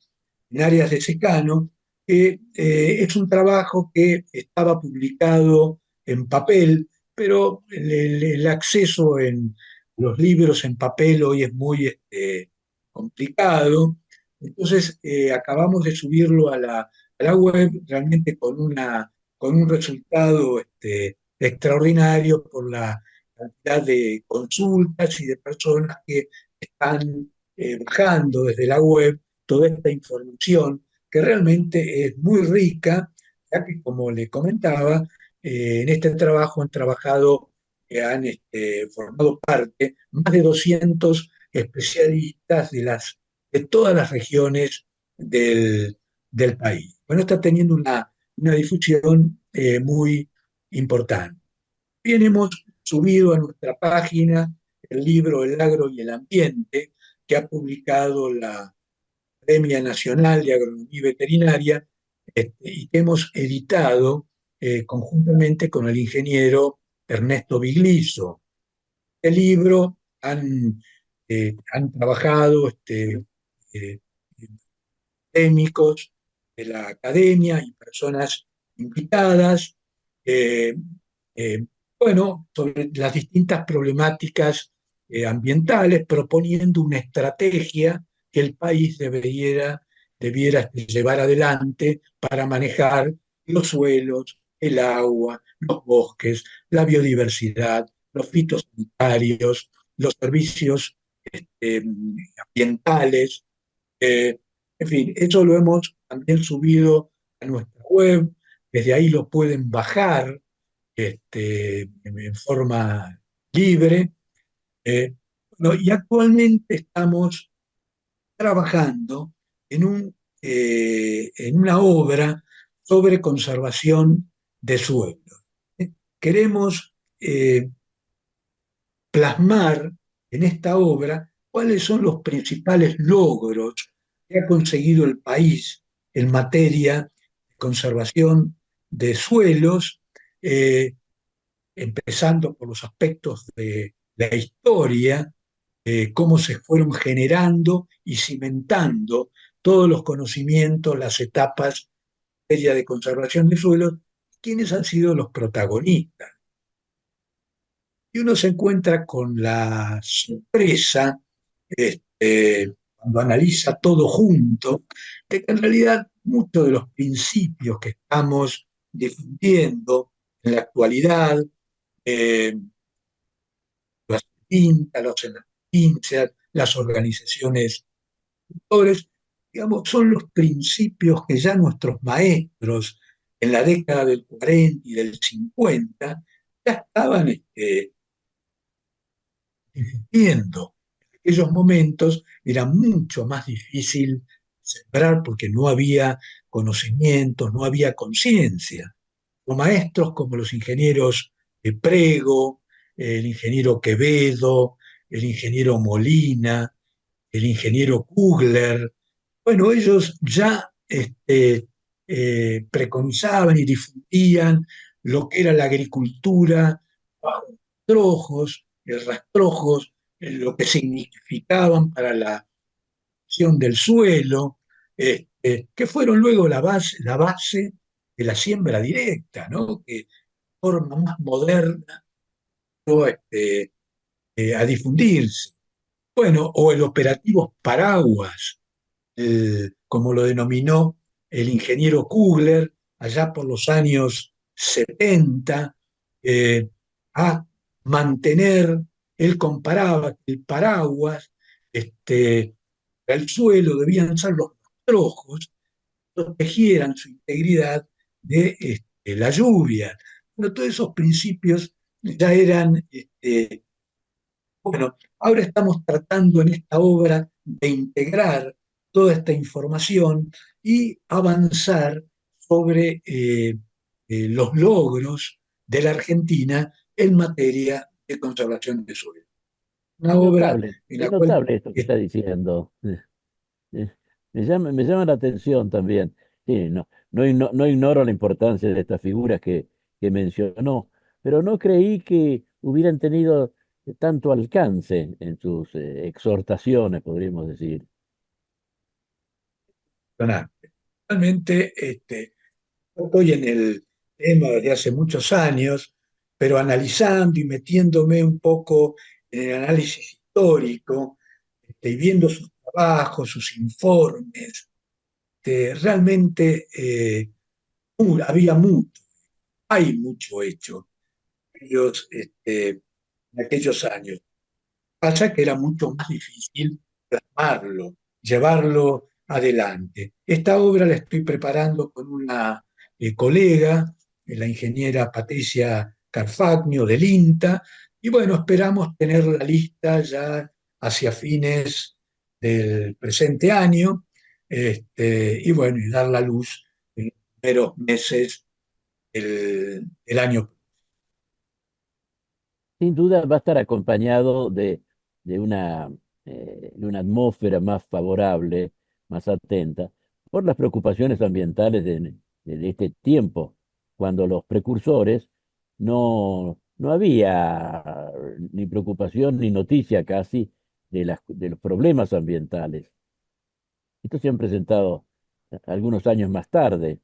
en áreas de secano, que es un trabajo que estaba publicado en papel, pero el acceso en los libros en papel hoy es muy complicado. Entonces, acabamos de subirlo a la web realmente con un resultado extraordinario por la cantidad de consultas y de personas que están bajando desde la web toda esta información que realmente es muy rica, ya que como le comentaba, en este trabajo han trabajado, han formado parte más de 200 especialistas de todas las regiones del país. Bueno, está teniendo una difusión muy importante. Bien, hemos subido a nuestra página el libro El agro y el ambiente, que ha publicado la Academia Nacional de Agronomía y Veterinaria, y que hemos editado conjuntamente con el ingeniero Ernesto Bigliso. El libro han trabajado eh, académicos de la academia y personas invitadas, eh, eh, bueno, sobre las distintas problemáticas ambientales, proponiendo una estrategia que el país debiera llevar adelante para manejar los suelos, el agua, los bosques, la biodiversidad, los fitosanitarios, los servicios ambientales. En fin, eso lo hemos también subido a nuestra web, desde ahí lo pueden bajar en forma libre. Eh, bueno, y actualmente estamos trabajando en una obra sobre conservación de suelos. Queremos plasmar en esta obra cuáles son los principales logros que ha conseguido el país en materia de conservación de suelos, eh, empezando por los aspectos de la historia, cómo se fueron generando y cimentando todos los conocimientos, las etapas en materia de conservación de suelos, quiénes han sido los protagonistas. Y uno se encuentra con la sorpresa, cuando analiza todo junto, de que en realidad muchos de los principios que estamos difundiendo en la actualidad, eh, las pintas, los provincias, las organizaciones de autores, digamos, son los principios que ya nuestros maestros en la década del 40 y del 50 ya estaban viendo. En aquellos momentos era mucho más difícil sembrar porque no había conocimientos, no había conciencia. Los maestros como los ingenieros de Prego, el ingeniero Quevedo, el ingeniero Molina, el ingeniero Kugler, bueno, ellos ya preconizaban y difundían lo que era la agricultura bajo rastrojos, rastrojos, lo que significaban para la acción del suelo, que fueron luego la base de la siembra directa, ¿no? Que forma más moderna, ¿no? A difundirse. Bueno, o el operativo Paraguas, como lo denominó el ingeniero Kugler allá por los años 70, a mantener, él comparaba que el paraguas, el suelo debían ser los rastrojos, protegieran su integridad de la lluvia. Bueno, todos esos principios ya eran, bueno, ahora estamos tratando en esta obra de integrar toda esta información y avanzar sobre los logros de la Argentina en materia de conservación de suelo. Una obra en Es la cual notable esto que está diciendo. Eh, me llama la atención también. Sí, no ignoro la importancia de estas figuras que mencionó, pero no creí que hubieran tenido tanto alcance en sus exhortaciones, podríamos decir. realmente estoy en el tema desde hace muchos años, pero analizando y metiéndome un poco en el análisis histórico, y viendo sus trabajos, sus informes, realmente había mucho, hay mucho hecho ellos, en aquellos años. Pasa que era mucho más difícil plasmarlo, llevarlo adelante. Esta obra la estoy preparando con una colega, la ingeniera Patricia Carfagno del INTA, y bueno, esperamos tener la lista ya hacia fines del presente año, y bueno, y dar la luz en los primeros meses del año. Sin duda va a estar acompañado de una atmósfera más favorable, más atenta, por las preocupaciones ambientales de este tiempo, cuando los precursores no había ni preocupación ni noticia casi de los problemas ambientales. Estos se han presentado algunos años más tarde.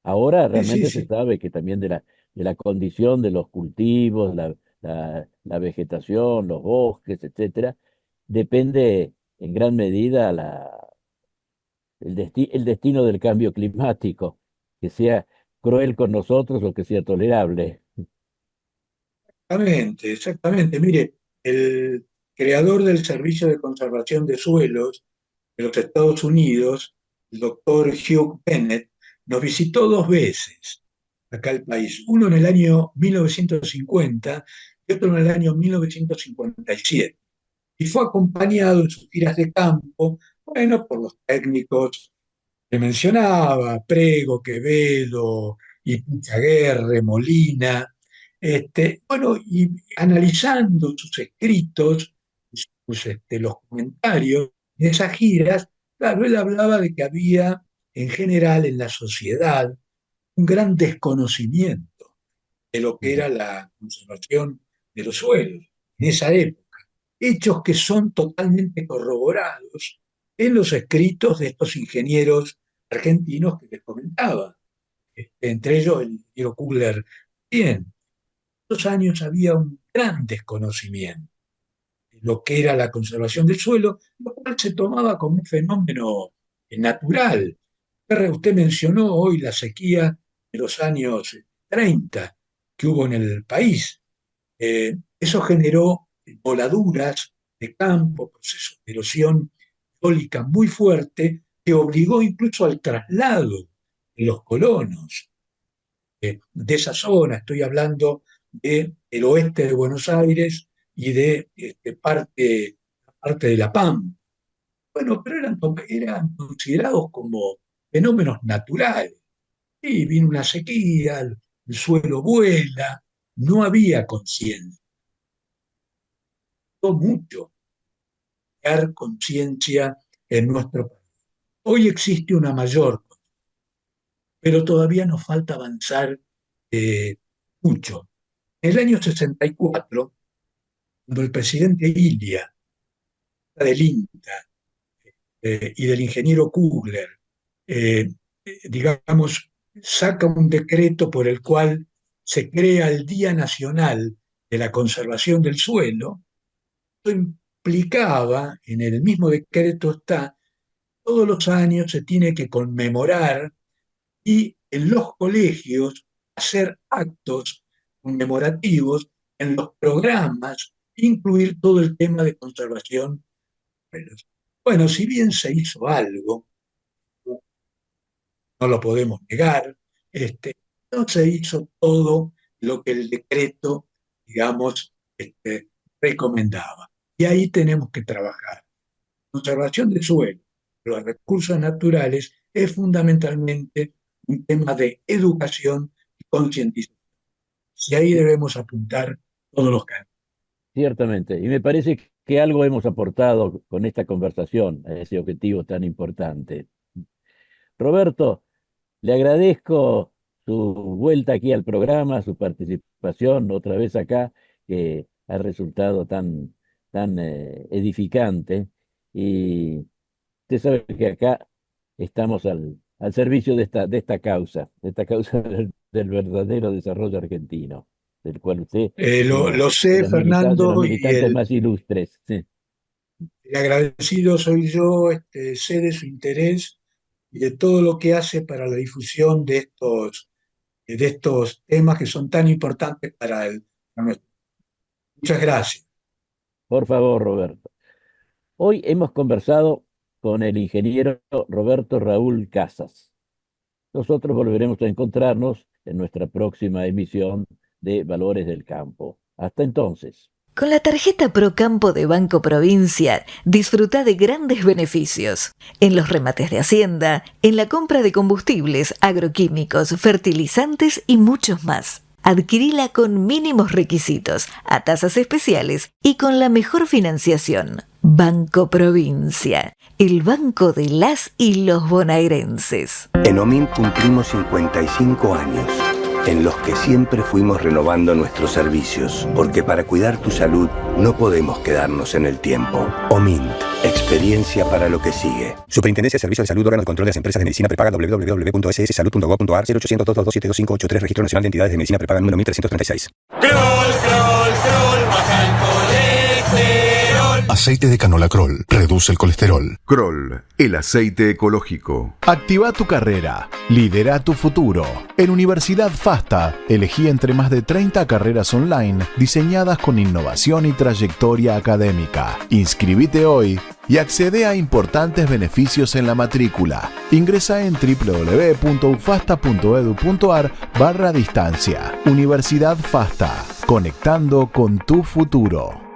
Ahora Sí, sí, realmente se sí. sabe que también de la condición de los cultivos, la vegetación, los bosques, etcétera, depende en gran medida el destino del cambio climático, que sea cruel con nosotros o que sea tolerable. Exactamente, exactamente. Mire, el creador del Servicio de Conservación de Suelos de los Estados Unidos el doctor Hugh Bennett, nos visitó 2 veces acá al país, uno en el año 1950 y otro en el año 1957. Y fue acompañado en sus giras de campo, bueno, por los técnicos que mencionaba, Prego, Quevedo, y Puchaguerre, Molina, bueno, y analizando sus escritos, los comentarios de esas giras, claro, él hablaba de que había en general en la sociedad un gran desconocimiento de lo que era la conservación de los suelos en esa época. Hechos que son totalmente corroborados en los escritos de estos ingenieros argentinos que les comentaba, entre ellos el ingeniero Kugler. Bien, en estos años había un gran desconocimiento de lo que era la conservación del suelo, lo cual se tomaba como un fenómeno natural. Usted mencionó hoy la sequía de los años 30 que hubo en el país. Eso generó voladuras de campo, procesos de erosión eólica muy fuerte, que obligó incluso al traslado de los colonos de esa zona. Estoy hablando del oeste de Buenos Aires y de parte de La Pampa. Bueno, pero eran considerados como fenómenos naturales. Y vino una sequía, el suelo vuela, no había conciencia. Mucho crear conciencia en nuestro país. Hoy existe una mayor, pero todavía nos falta avanzar mucho. En el año 64, cuando el presidente Ilia, del INTA, y del ingeniero Kugler, digamos, saca un decreto por el cual se crea el Día Nacional de la Conservación del Suelo, esto implicaba, en el mismo decreto está, todos los años se tiene que conmemorar y en los colegios hacer actos conmemorativos, en los programas incluir todo el tema de conservación. Bueno, si bien se hizo algo, no lo podemos negar, no se hizo todo lo que el decreto, digamos, recomendaba. Y ahí tenemos que trabajar. Conservación del suelo, los recursos naturales, es fundamentalmente un tema de educación y concientización. Y ahí debemos apuntar todos los campos. Ciertamente, y me parece que algo hemos aportado con esta conversación a ese objetivo tan importante. Roberto, le agradezco su vuelta aquí al programa, su participación otra vez acá, que ha resultado tan edificante. Y usted sabe que acá estamos al servicio de esta causa del verdadero desarrollo argentino, del cual usted es Lo uno sé, de Fernando, los y militantes más ilustres. Sí. el agradecido soy yo, sé de su interés y de todo lo que hace para la difusión de estos temas que son tan importantes para nuestro. Muchas gracias. Por favor, Roberto. Hoy hemos conversado con el ingeniero Roberto Raúl Casas. Nosotros volveremos a encontrarnos en nuestra próxima emisión de Valores del Campo. Hasta entonces. Con la tarjeta Procampo de Banco Provincia, disfruta de grandes beneficios en los remates de Hacienda, en la compra de combustibles, agroquímicos, fertilizantes y muchos más. Adquirila con mínimos requisitos, a tasas especiales y con la mejor financiación. Banco Provincia, el banco de las y los bonaerenses. En OMINT cumplimos 55 años, en los que siempre fuimos renovando nuestros servicios, porque para cuidar tu salud no podemos quedarnos en el tiempo. OMINT, experiencia para lo que sigue. Superintendencia de Servicios de Salud, órgano de control de las empresas de medicina prepaga, www.sssalud.gov.ar, 0800-227-2583, Registro Nacional de Entidades de Medicina Prepaga número 1336. Scroll, scroll, scroll, baja el colesterol. Aceite de canola Kroll. Reduce el colesterol. Kroll, el aceite ecológico. Activa tu carrera. Lidera tu futuro. En Universidad FASTA, elegí entre más de 30 carreras online diseñadas con innovación y trayectoria académica. Inscribite hoy y accede a importantes beneficios en la matrícula. Ingresa en www.ufasta.edu.ar/distancia. Universidad FASTA, conectando con tu futuro.